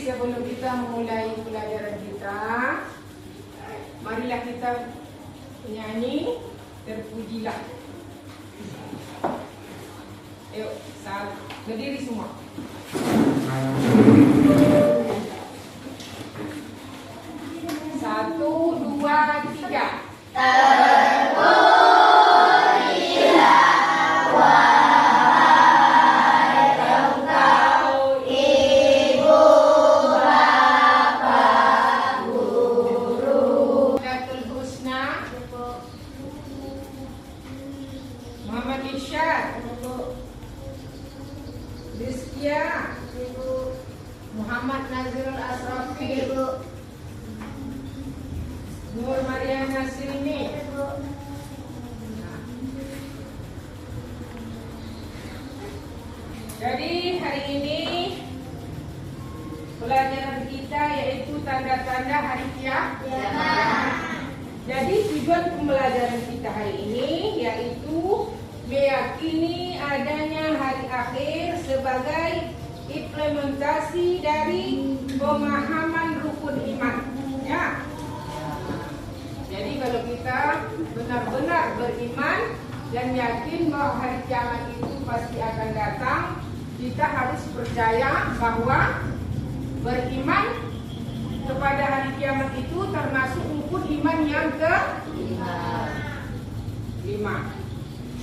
sebelum kita memulai pelajaran kita, marilah kita menyanyi Terpujilah. Ayo, berdiri semua. 1, 2, 3. Muhammad Nazirul Asrafi, Nur Maryam Nasrini. Jadi hari ini pelajaran kita yaitu tanda-tanda hari kiamat. Jadi tujuan pembelajaran kita hari ini yaitu meyakini adanya hari akhir sebagai implementasi dari pemahaman rukun iman. Ya. Jadi kalau kita benar-benar beriman dan yakin bahwa hari kiamat itu pasti akan datang, kita harus percaya bahwa beriman kepada hari kiamat itu termasuk rukun iman yang ke-5,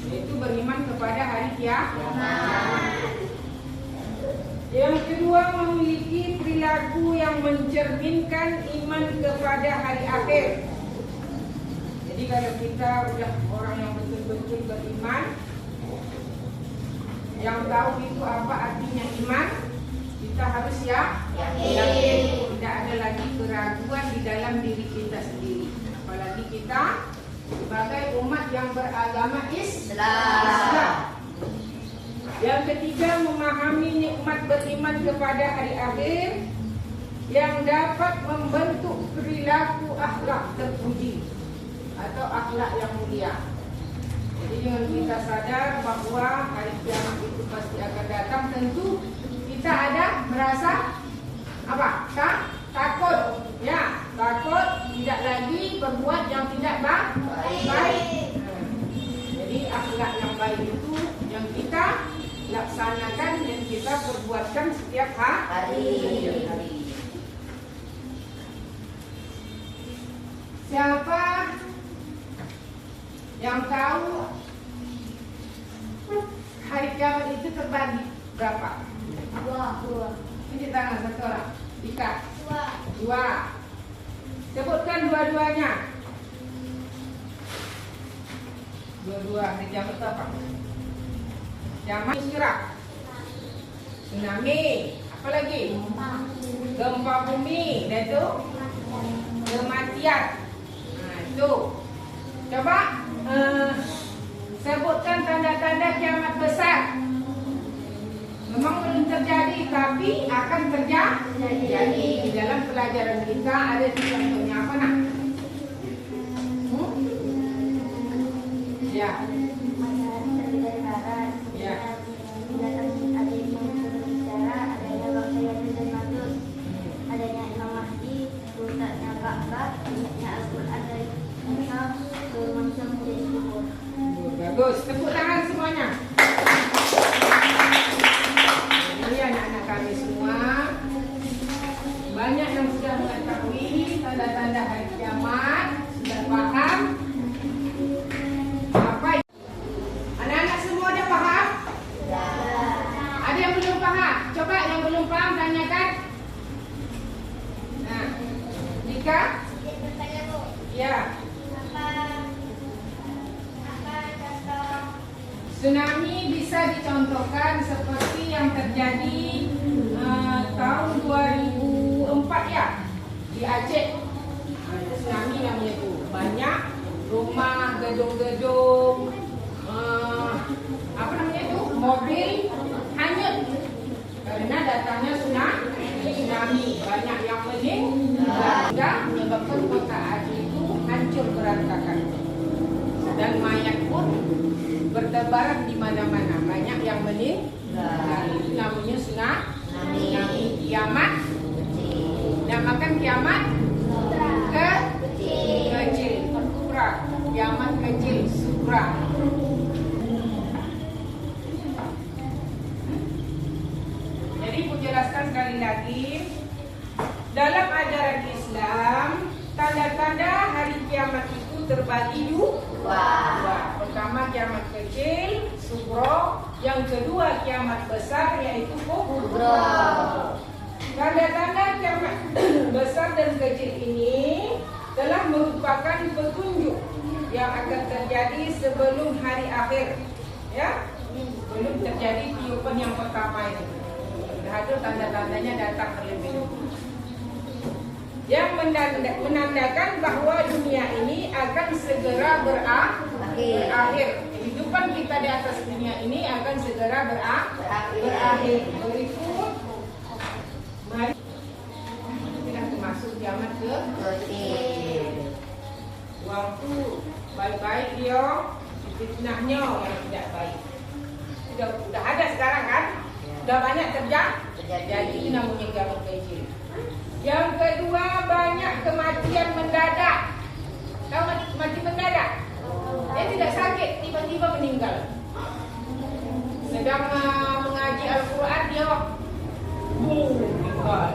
yaitu beriman kepada hari kiamat. Yang kedua, memiliki perilaku yang mencerminkan iman kepada hari akhir. Jadi kalau kita udah orang yang betul-betul beriman, yang tahu itu apa artinya iman, kita harus yakin, tidak ada lagi keraguan di dalam diri kita sendiri. Apalagi kita sebagai umat yang beragama Islam. Yang ketiga, memahami nikmat beriman kepada hari akhir yang dapat membentuk perilaku akhlak terpuji atau akhlak yang mulia. Jadi dengan kita sadar bahwa hari kiamat itu pasti akan datang, tentu kita ada merasa apa? Takut, ya, takut tidak lagi berbuat yang tidak baik. Jadi akhlak yang baik itu yang kita laksanakan dan kita perbuatkan setiap hari. Siapa yang tahu hari kiamat itu terbagi berapa? Dua. Ini tangan satu orang. Dika. Dua. Sebutkan dua-duanya. Dua-dua hari kiamat apa? Kiamat Isyrak, tsunami, apa lagi? Gempa bumi, dan itu kematian. Nah, itu. Coba sebutkan tanda-tanda kiamat besar. Memang belum terjadi, tapi akan terjadi. Di dalam pelajaran kita ada contohnya apa nak? Ya. Bagus, tepuk tangan semuanya. Ini anak-anak kami semua, banyak yang sudah mengetahui tanda-tanda hari kiamat, sudah paham. Apa? Anak-anak semua udah paham? Ada yang belum paham? Coba yang belum paham tanyakan. Nah, Dika? Ya. Tsunami bisa dicontohkan seperti yang terjadi tahun 2004 ya di Aceh. Tsunami namanya itu, banyak rumah, gedung-gedung, apa namanya itu, mobil hanyut karena datangnya tsunami. Banyak yang meninggal, menyebabkan kota Aceh itu hancur berantakan dan mayat pun bertebaran di mana-mana, banyak yang meninggal. Itu namanya tsunami kiamat Namakan kiamat kecil. Kubra. Kiamat kecil. Sugra. Jadi aku jelaskan sekali lagi. Dalam ajaran Islam, tanda-tanda hari kiamat itu terbagi dua. Pertama kiamat kecil, sugro. Yang kedua kiamat besar, yaitu kubro. Tanda-tanda kiamat besar dan kecil ini telah merupakan petunjuk yang akan terjadi sebelum hari akhir. Ya, belum terjadi tiupan yang pertama ini. Ada tanda-tandanya datang terlebih dahulu. Yang menandakan bahwa dunia ini akan segera berakhir. Kehidupan kita di atas dunia ini akan segera berakhir. Berikut, mari kita masuk kiamat kecil. Waktu baik-baik dia, fitnahnya yang tidak baik. Sudah ada sekarang kan? Sudah banyak terjadi. Ini namanya kiamat kecil. Yang kedua, banyak kematian mendadak. Tahu mati mendadak? Dia tidak sakit, tiba-tiba meninggal. Sedang mengaji Al-Quran dia meninggal.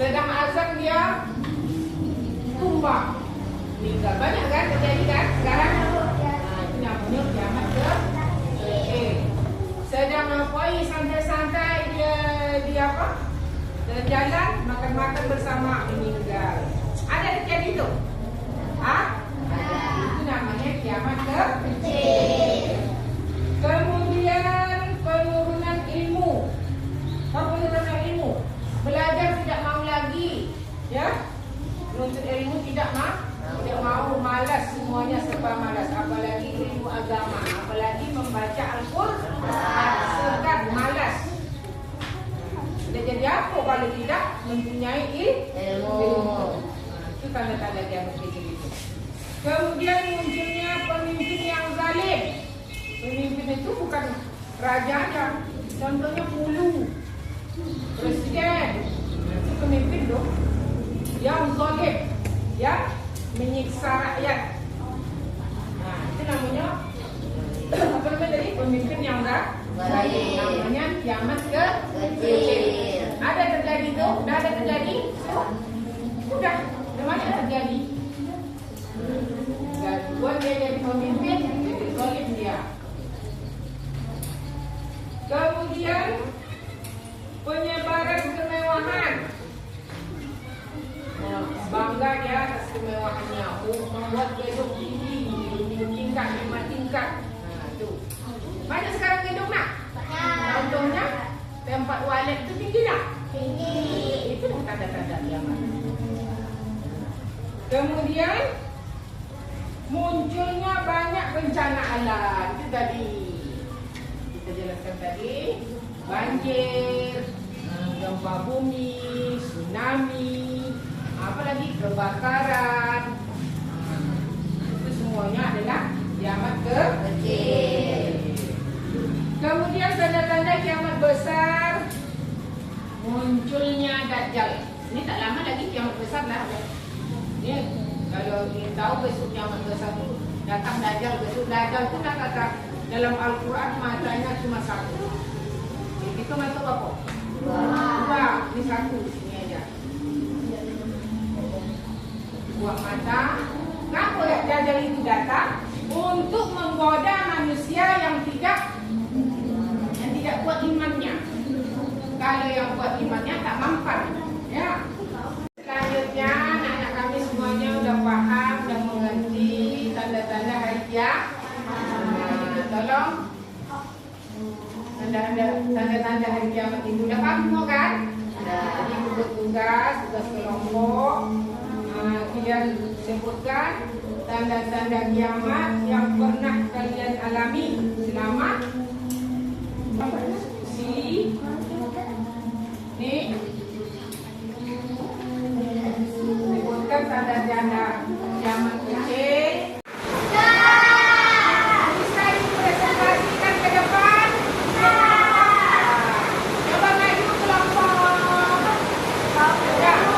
Sedang azan dia tumbang, meninggal. Banyak kan terjadi kan sekarang? Itu namanya kiamat kecil. Sedang santai-santai dia apa? Jalan, makan-makan bersama, meninggal. Ada terjadi itu? Itu namanya kiamat kecil. Kemudian penurunan ilmu. Penurunan ilmu. Belajar tidak mau lagi, ya? Menuntut ilmu tidak mau, malas, semuanya serba malas. Apalagi ilmu agama, apalagi membaca Al-Quran, segan, malas. Sudah jadi apa kalau tidak mempunyai ilmu? Itu tanda-tanda kiamat kecil itu. Kemudian munculnya pemimpin yang zalim. Pemimpin itu bukan raja aja. Contohnya Pulu, presiden. Itu pemimpin dong. Yang zalim, yang menyiksa rakyat. Nah, itu namanya apa namanya tadi? Pemimpin yang zalim. Namanya kiamat kecil. Ada terjadi tuh? Sudah ada terjadi? Sudah banyak terjadi. Buat dia jadi pemimpin, jadi zalim dia. Kemudian penyebaran kemewahan. Bangga dia atas kemewahannya. Membuat gedung tinggi, 5 tingkat. Nah, itu. Banyak sekarang gedung nak? Contohnya tempat walet itu tinggi tak? Tinggi. Itu tanda-tanda kiamat. Kemudian munculnya banyak bencana alam. Itu tadi kita jelaskan tadi. Banjir, gempa bumi, tsunami, apalagi kebakaran. Itu semuanya adalah kiamat kecil. Kemudian tanda-tanda kiamat besar, munculnya Dajjal. Ini tak lama lagi kiamat besar lah. Ini kalau kita tahu besok kiamat besar itu datang Dajjal. Besok Dajjal itu dah kata dalam Al-Quran matanya cuma satu. Jadi kita mata apa? Dua. Ini satu sini aja. Dua mata. Kenapa Dajjal itu datang? Untuk menggoda manusia yang tidak kuat imannya. Kalau yang kuat imannya tak mampan, ya. Selanjutnya anak-anak kami semuanya sudah paham dan mengerti tanda-tanda hari kiamat. Tolong tanda-tanda hari kiamat itu sudah paham semua kan? Jadi tugas kelompok. Kalian sebutkan tanda-tanda kiamat yang pernah kalian alami selama diskusi. Nih, sebutkan tanda-tanda kiamat kecil. Bisa dipresentasikan ke depan. Coba maju kelompok. Ya.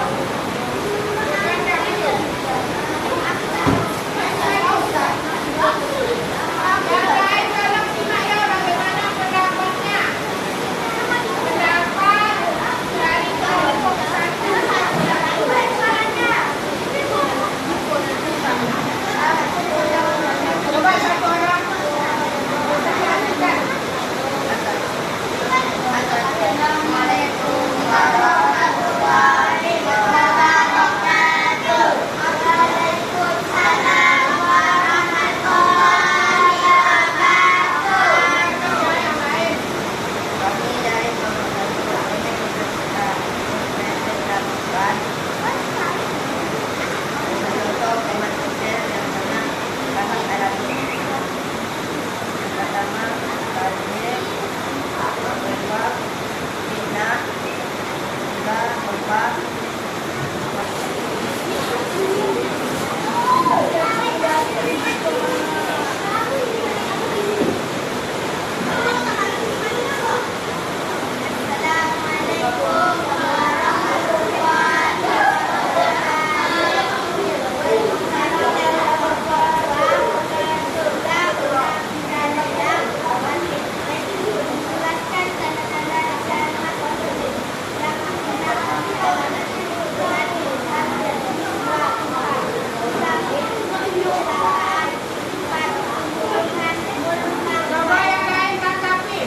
Coba yang lain tanggapi.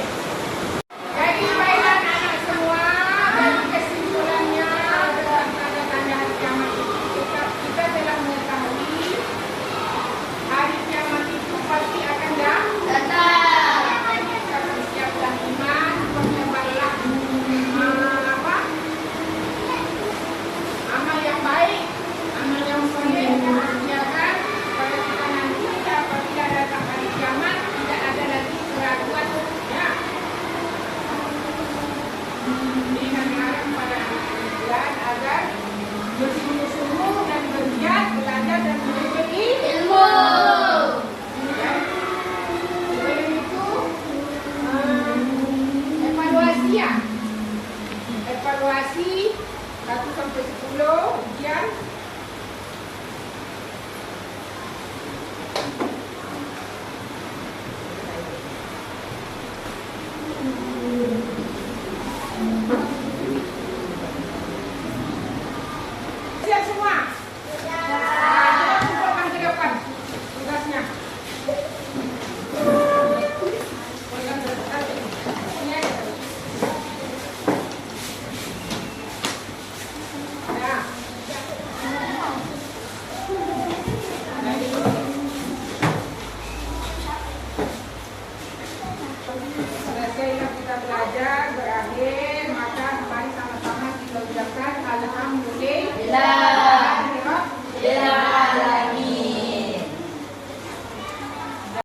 Jadi baiklah anak semua, dari kesimpulannya tentang tanda-tanda hari kiamat itu kita telah mengetahui hari kiamat itu pasti akan datang. Kita bersiaplah iman, percepat amal yang baik, amal yang soleh, ya kan? Supaya kita nanti apabila datang hari kiamat tidak ada lagi keraguan, ya. Ini kami harap pada anak agar bersungguh-sungguh dan bergiat belajar dan menuntut ilmu. Ya. Sebelum itu evaluasi, ya. Evaluasi 1 sampai 10 ujian. Siap semua? Kita kumpulkan ke depan tugasnya. Selesailah kita belajar, berakhir, maka mari sama-sama kita ucapkan alhamdulillah.